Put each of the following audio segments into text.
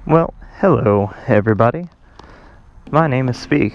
Well, hello everybody. My name is Speak.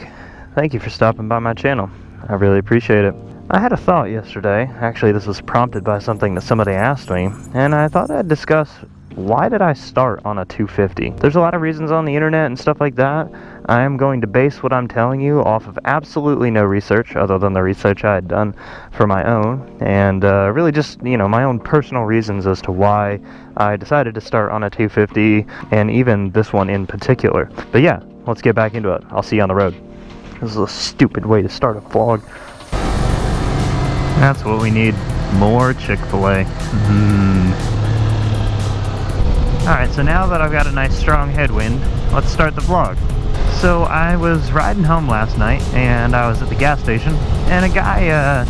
Thank you for stopping by my channel. I really appreciate it. I had a thought yesterday. Actually, this was prompted by something that somebody asked me, and I thought I'd discuss why did I start on a 250? There's a lot of reasons on the internet and stuff like that. I am going to base what I'm telling you off of absolutely no research other than the research I had done for my own, and really just, my own personal reasons as to why I decided to start on a 250, and even this one in particular. But yeah, let's get back into it. I'll see you on the road. This is a stupid way to start a vlog. That's what we need. More Chick-fil-A. Alright, so now that I've got a nice strong headwind, let's start the vlog. So I was riding home last night, and I was at the gas station, and a guy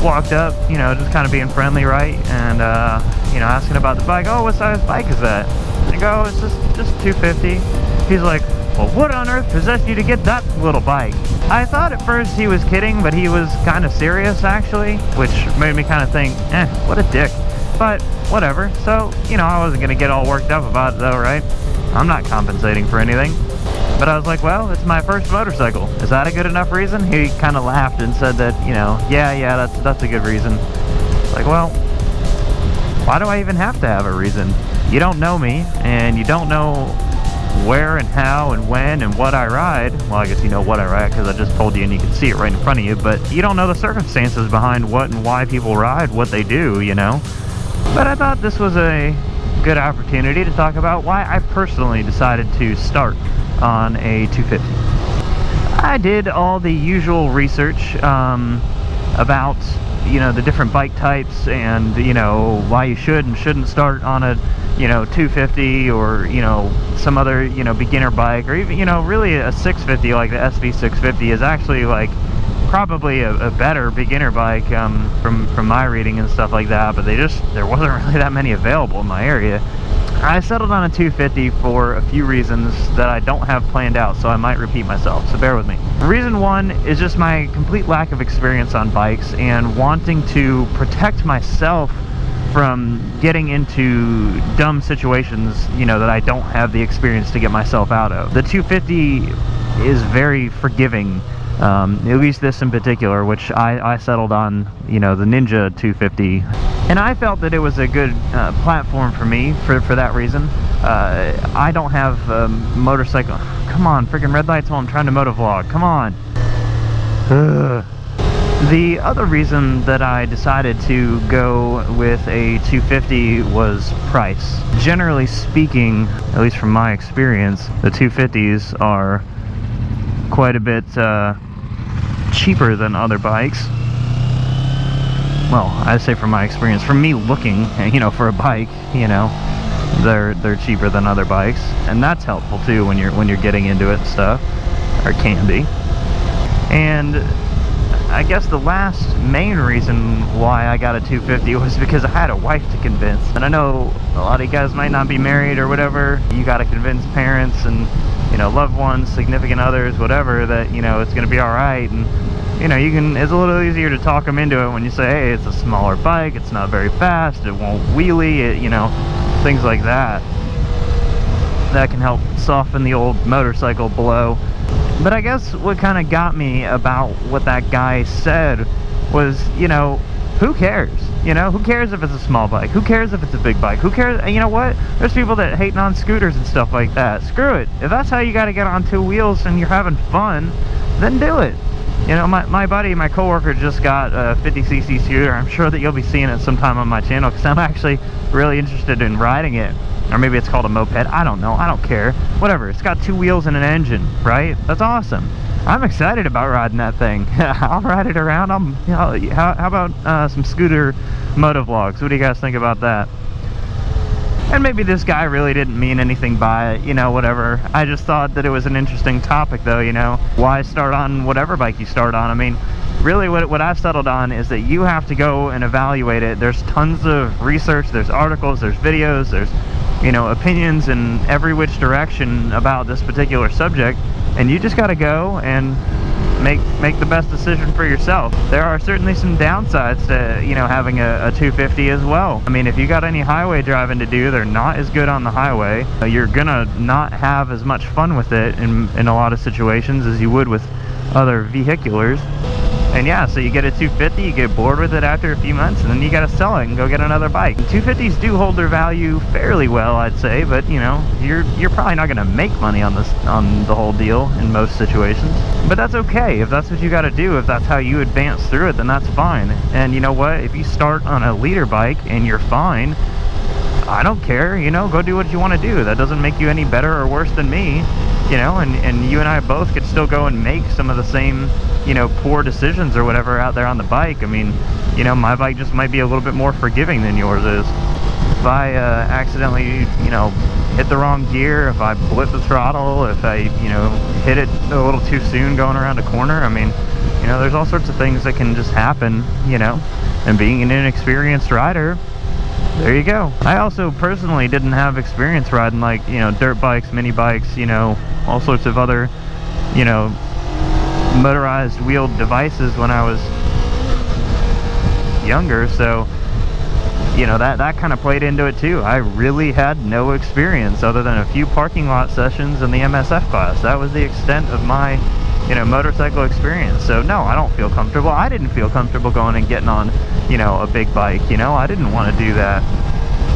walked up, just kind of being friendly, right? And, asking about the bike. Oh, what size bike is that? I go, it's just 250. He's like, well, what on earth possessed you to get that little bike? I thought at first he was kidding, but he was kind of serious, actually, which made me kind of think, what a dick. But whatever. So, I wasn't going to get all worked up about it, though, right? I'm not compensating for anything. But I was like, well, it's my first motorcycle. Is that a good enough reason? He kind of laughed and said that, yeah, that's a good reason. Like, well, why do I even have to have a reason? You don't know me, and you don't know where and how and when and what I ride. Well, I guess you know what I ride because I just told you and you can see it right in front of you, but you don't know the circumstances behind what and why people ride what they do, But I thought this was a good opportunity to talk about why I personally decided to start on a 250. I did all the usual research about the different bike types and why you should and shouldn't start on a 250 or some other beginner bike, or even really a 650 like the SV650 is actually like probably a better beginner bike from my reading and stuff like that, but there wasn't really that many available in my area. I settled on a 250 for a few reasons that I don't have planned out, so I might repeat myself, so bear with me. Reason one is just my complete lack of experience on bikes and wanting to protect myself from getting into dumb situations, that I don't have the experience to get myself out of. The 250 is very forgiving, at least this in particular, which I settled on, the Ninja 250. And I felt that it was a good platform for me for that reason. I don't have a motorcycle. Come on, freaking red lights while I'm trying to motovlog. Come on. Ugh. The other reason that I decided to go with a 250 was price. Generally speaking, at least from my experience, the 250s are quite a bit cheaper than other bikes. Well, I say from my experience, from me looking, for a bike, they're cheaper than other bikes, and that's helpful too when you're getting into it and stuff, or can be. And I guess the last main reason why I got a 250 was because I had a wife to convince. And I know a lot of you guys might not be married or whatever. You got to convince parents and loved ones, significant others, whatever, that it's going to be all right. And it's a little easier to talk them into it when you say, hey, it's a smaller bike, it's not very fast, it won't wheelie, things like that. That can help soften the old motorcycle blow. But I guess what kind of got me about what that guy said was, who cares? Who cares if it's a small bike? Who cares if it's a big bike? Who cares? And you know what? There's people that hating on scooters and stuff like that. Screw it. If that's how you got to get on two wheels and you're having fun, then do it. My buddy, my coworker, just got a 50cc scooter. I'm sure that you'll be seeing it sometime on my channel because I'm actually really interested in riding it. Or maybe it's called a moped. I don't know. I don't care. Whatever. It's got two wheels and an engine, right? That's awesome. I'm excited about riding that thing. I'll ride it around. How about some scooter motovlogs? What do you guys think about that? And maybe this guy really didn't mean anything by it, whatever. I just thought that it was an interesting topic, though, Why start on whatever bike you start on? I mean, really what I've settled on is that you have to go and evaluate it. There's tons of research, there's articles, there's videos, there's, opinions in every which direction about this particular subject. And you just got to go and make the best decision for yourself. There are certainly some downsides to, you know, having a 250 as well. I mean, if you got any highway driving to do, they're not as good on the highway. You're gonna not have as much fun with it in a lot of situations as you would with other vehiculars. And yeah, so you get a 250, you get bored with it after a few months, and then you gotta sell it and go get another bike. 250s do hold their value fairly well, I'd say, but you know, you're probably not gonna make money on the whole deal in most situations. But that's okay. If that's what you gotta do, if that's how you advance through it, then that's fine. And you know what? If you start on a leader bike and you're fine, I don't care, you know, go do what you want to do. That doesn't make you any better or worse than me, you know, and you and I both could still go and make some of the same, you know, poor decisions or whatever out there on the bike. I mean, you know, my bike just might be a little bit more forgiving than yours is. If I accidentally, you know, hit the wrong gear, if I blip the throttle, if I, you know, hit it a little too soon going around a corner, I mean, you know, there's all sorts of things that can just happen, you know, and being an inexperienced rider, there you go. I also personally didn't have experience riding, like, you know, dirt bikes, mini bikes, you know, all sorts of other, you know, motorized wheeled devices when I was younger, so you know, that kind of played into it too. I really had no experience other than a few parking lot sessions in the MSF class. That was the extent of my, you know, motorcycle experience. So no, I don't feel comfortable. I didn't feel comfortable going and getting on, you know, a big bike, you know. I didn't want to do that.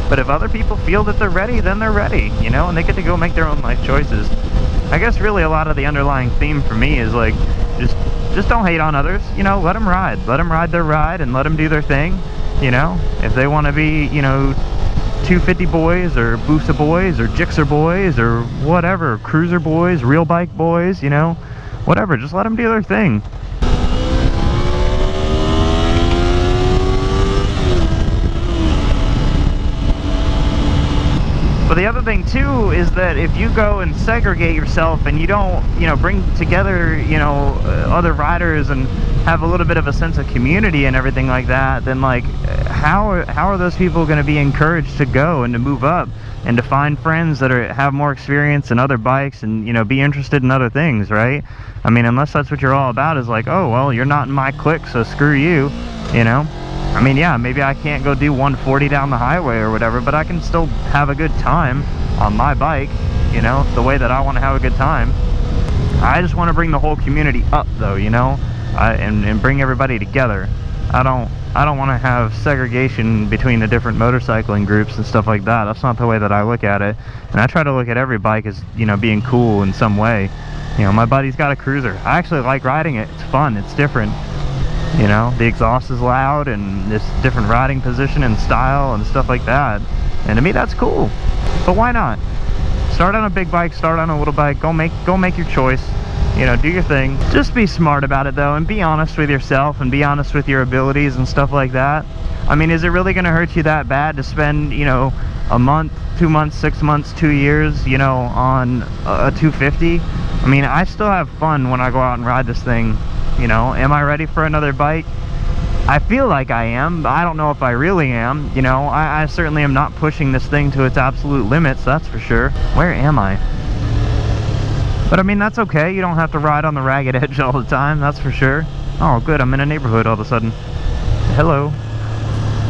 But if other people feel that they're ready, then they're ready, you know, and they get to go make their own life choices. I guess really a lot of the underlying theme for me is like, just don't hate on others, you know, let them ride their ride and let them do their thing, you know. If they want to be, you know, 250 boys or Busa boys or Gixxer boys or whatever, cruiser boys, real bike boys, you know, whatever, just let them do their thing. But the other thing too is that if you go and segregate yourself and you don't, you know, bring together, you know, other riders and have a little bit of a sense of community and everything like that, then like how are those people going to be encouraged to go and to move up and to find friends that have more experience in other bikes and, you know, be interested in other things, right? I mean, unless that's what you're all about, is like, oh well, you're not in my clique, so screw you, you know. I mean, yeah, maybe I can't go do 140 down the highway or whatever, but I can still have a good time on my bike, you know, the way that I want to have a good time. I just want to bring the whole community up, though, you know, and bring everybody together. I don't want to have segregation between the different motorcycling groups and stuff like that. That's not the way that I look at it. And I try to look at every bike as, you know, being cool in some way. You know, my buddy's got a cruiser. I actually like riding it. It's fun. It's different. You know, the exhaust is loud and this different riding position and style and stuff like that. And to me, that's cool. But why not? Start on a big bike, start on a little bike, go make your choice. You know, do your thing. Just be smart about it though, and be honest with yourself and be honest with your abilities and stuff like that. I mean, is it really going to hurt you that bad to spend, you know, a month, 2 months, 6 months, 2 years, you know, on a 250? I mean, I still have fun when I go out and ride this thing. You know, am I ready for another bike? I feel like I am, but I don't know if I really am. You know, I certainly am not pushing this thing to its absolute limits, that's for sure. Where am I? But I mean, that's okay. You don't have to ride on the ragged edge all the time, that's for sure. Oh, good, I'm in a neighborhood all of a sudden. Hello.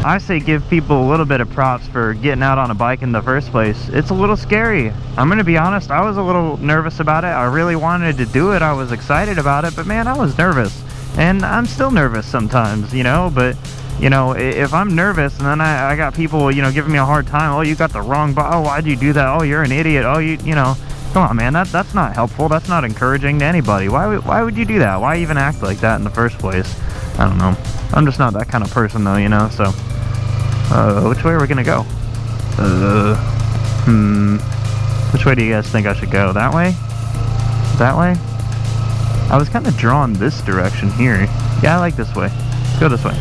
I say give people a little bit of props for getting out on a bike in the first place. It's a little scary. I'm gonna be honest, I was a little nervous about it. I really wanted to do it. I was excited about it, but man, I was nervous. And I'm still nervous sometimes, you know, but you know, if I'm nervous and then I got people, you know, giving me a hard time, oh, you got the wrong bike, oh, why'd you do that, oh, you're an idiot, oh, you know, come on, man, that's not helpful, that's not encouraging to anybody. Why would you do that? Why even act like that in the first place? I don't know. I'm just not that kind of person though, you know, so which way are we gonna go? Which way do you guys think I should go? That way? That way? I was kind of drawn this direction here. Yeah, I like this way. Let's go this way.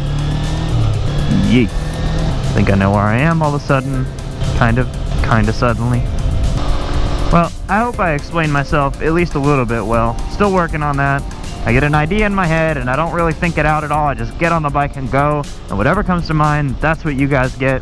Yeet. I think I know where I am all of a sudden. Kind of suddenly. Well, I hope I explained myself at least a little bit well. Still working on that. I get an idea in my head and I don't really think it out at all. I just get on the bike and go, and whatever comes to mind, that's what you guys get.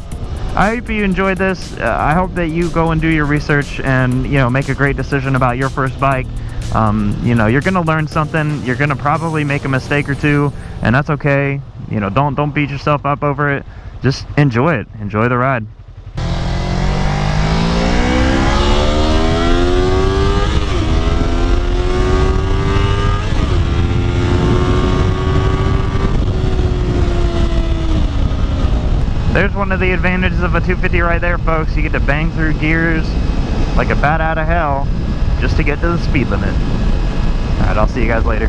I hope you enjoyed this. I hope that you go and do your research and, you know, make a great decision about your first bike. You know, you're gonna learn something. You're gonna probably make a mistake or two, and that's okay. You know, don't beat yourself up over it. Just enjoy it. Enjoy the ride. There's one of the advantages of a 250 right there, folks. You get to bang through gears like a bat out of hell just to get to the speed limit. Alright, I'll see you guys later.